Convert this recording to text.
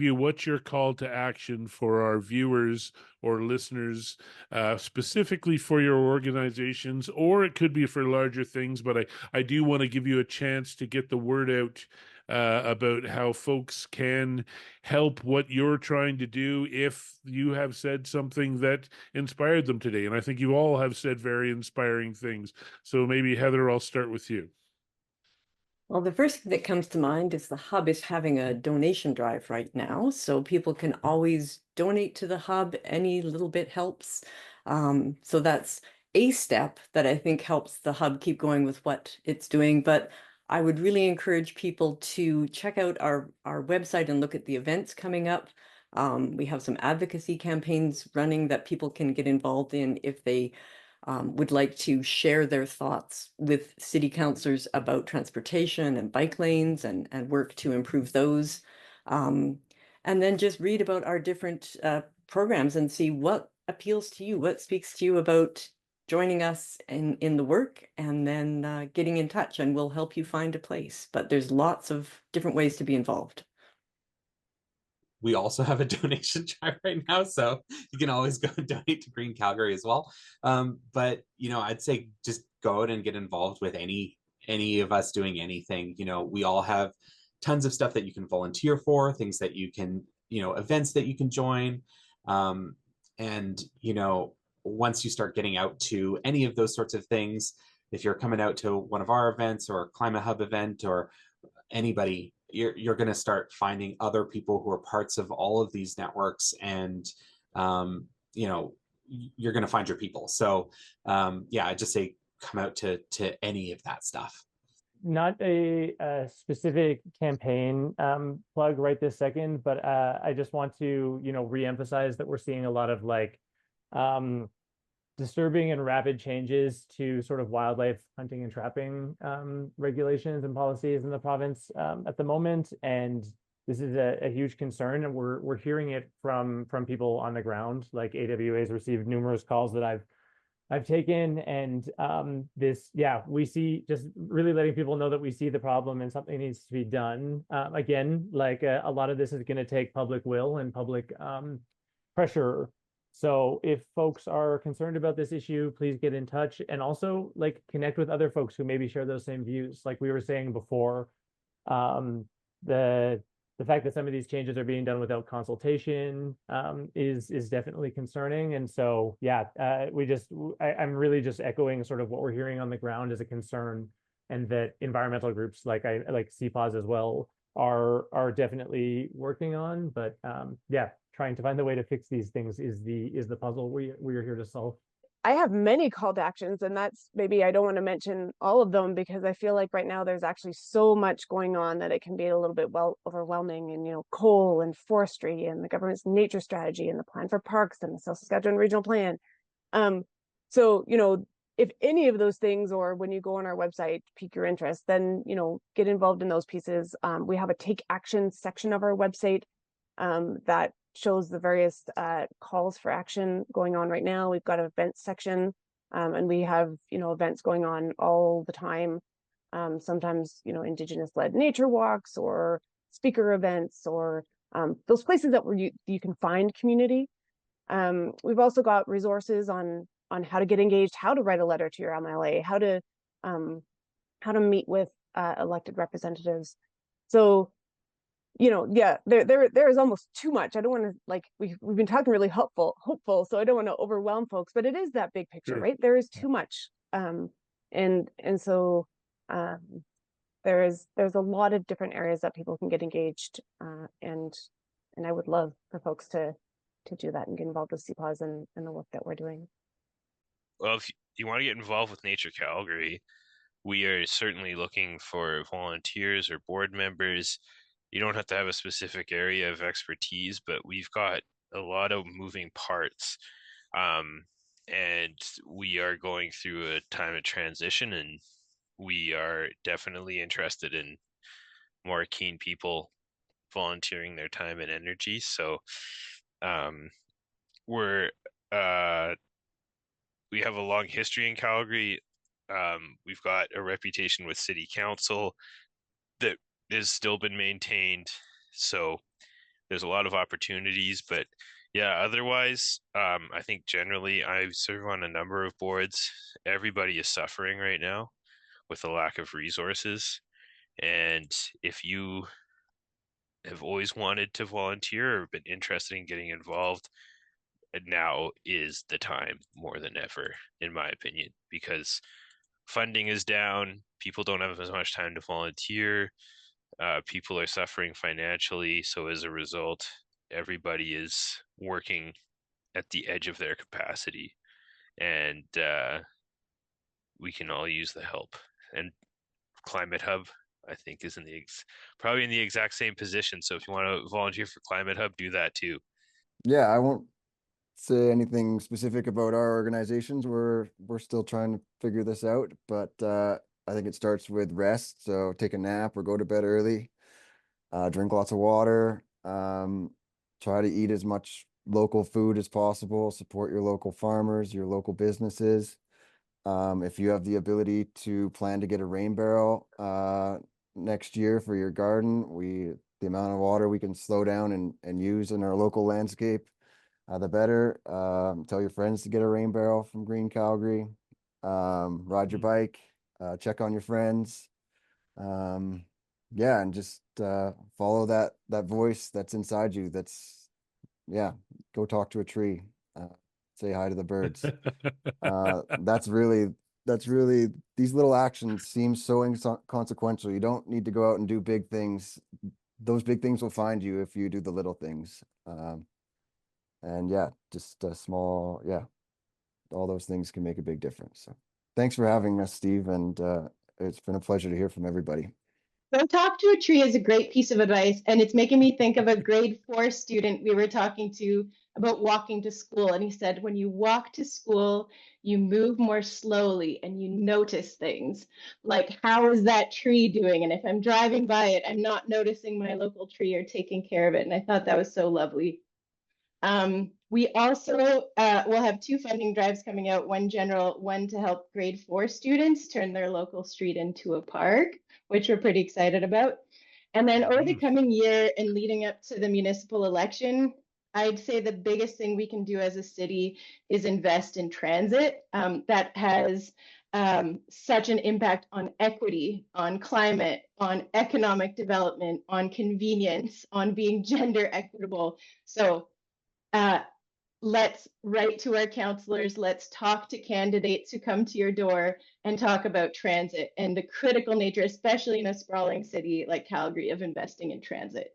you what's your call to action for our viewers or listeners, specifically for your organizations, or it could be for larger things. But I do want to give you a chance to get the word out about how folks can help what you're trying to do if you have said something that inspired them today. And I think you all have said very inspiring things. So maybe, Heather, I'll start with you. Well, the first thing that comes to mind is the Hub is having a donation drive right now. So people can always donate to the Hub. Any little bit helps. So that's a step that I think helps the Hub keep going with what it's doing. But I would really encourage people to check out our website and look at the events coming up. We have some advocacy campaigns running that people can get involved in if they would like to share their thoughts with city councilors about transportation and bike lanes and work to improve those. Um, and then just read about our different programs and see what appeals to you, what speaks to you about joining us in the work, and then getting in touch, and we'll help you find a place. But there's lots of different ways to be involved. We also have a donation drive right now, so you can always go and donate to Green Calgary as well. But I'd say just go out and get involved with any of us doing anything. We all have tons of stuff that you can volunteer for, things that you can, events that you can join. And once you start getting out to any of those sorts of things, if you're coming out to one of our events or a Climate Hub event or anybody, you're going to start finding other people who are parts of all of these networks, and you're going to find your people. So yeah, I just say come out to any of that stuff. Not a specific campaign plug right this second, but I just want to reemphasize that we're seeing a lot of um, disturbing and rapid changes to sort of wildlife hunting and trapping regulations and policies in the province at the moment, and this is a huge concern, and we're hearing it from people on the ground. Like AWA has received numerous calls that I've taken, and we see, just really letting people know that we see the problem and something needs to be done. Again, a lot of this is going to take public will and public pressure. So if folks are concerned about this issue, please get in touch, and also connect with other folks who maybe share those same views. Like we were saying before, the fact that some of these changes are being done without consultation is definitely concerning. And so I'm really just echoing sort of what we're hearing on the ground as a concern, and that environmental groups like CPAWS as well are definitely working on. But trying to find the way to fix these things is the puzzle we're here to solve. I have many call to actions, and that's maybe I don't want to mention all of them because I feel like right now there's actually so much going on that it can be a little bit overwhelming. And coal and forestry and the government's nature strategy and the plan for parks and the South Saskatchewan regional plan. So if any of those things, or when you go on our website, pique your interest, then get involved in those pieces. We have a take action section of our website that shows the various calls for action going on right now. We've got an events section, and we have events going on all the time. Sometimes Indigenous led nature walks or speaker events, or those places that where you can find community. We've also got resources on how to get engaged, how to write a letter to your MLA, how to meet with elected representatives. So there is almost too much. I don't want to we've been talking really hopeful, so I don't want to overwhelm folks, but it is that big picture, Sure. right? There is too much. So there's a lot of different areas that people can get engaged, and I would love for folks to do that and get involved with CPAWS and the work that we're doing. Well, if you want to get involved with Nature Calgary, we are certainly looking for volunteers or board members. You don't have to have a specific area of expertise, but we've got a lot of moving parts. And we are going through a time of transition, and we are definitely interested in more keen people volunteering their time and energy. So we're we have a long history in Calgary. We've got a reputation with City Council that has still been maintained. So there's a lot of opportunities, but yeah, otherwise, I think generally I serve on a number of boards. Everybody is suffering right now with a lack of resources. And if you have always wanted to volunteer or been interested in getting involved, now is the time more than ever, in my opinion, because funding is down. People don't have as much time to volunteer. People are suffering financially. So as a result, everybody is working at the edge of their capacity. And we can all use the help. And Climate Hub, I think, is probably in the exact same position. So if you want to volunteer for Climate Hub, do that too. Yeah, I won't say anything specific about our organizations. We're still trying to figure this out, but I think it starts with rest. So take a nap or go to bed early. Drink lots of water. Try to eat as much local food as possible. Support your local farmers, your local businesses. If you have the ability to plan to get a rain barrel next year for your garden, the amount of water we can slow down and use in our local landscape, the better. Tell your friends to get a rain barrel from Green Calgary. Ride your bike, check on your friends. Yeah, and just follow that voice that's inside you. Go talk to a tree. Say hi to the birds. That's really these little actions seem so inconsequential. You don't need to go out and do big things. Those big things will find you if you do the little things. And yeah, just a small, all those things can make a big difference. So thanks for having us, Steve. And it's been a pleasure to hear from everybody. Go talk to a tree is a great piece of advice. And it's making me think of a grade 4 student we were talking to about walking to school. And he said, when you walk to school, you move more slowly and you notice things like, how is that tree doing? And if I'm driving by it, I'm not noticing my local tree or taking care of it. And I thought that was so lovely. We also will have 2 funding drives coming out, one general, one to help grade 4 students turn their local street into a park, which we're pretty excited about. And then over the coming year and leading up to the municipal election, I'd say the biggest thing we can do as a city is invest in transit. That has such an impact on equity, on climate, on economic development, on convenience, on being gender equitable. So let's write to our counselors, let's talk to candidates who come to your door and talk about transit and the critical nature, especially in a sprawling city like Calgary, of investing in transit.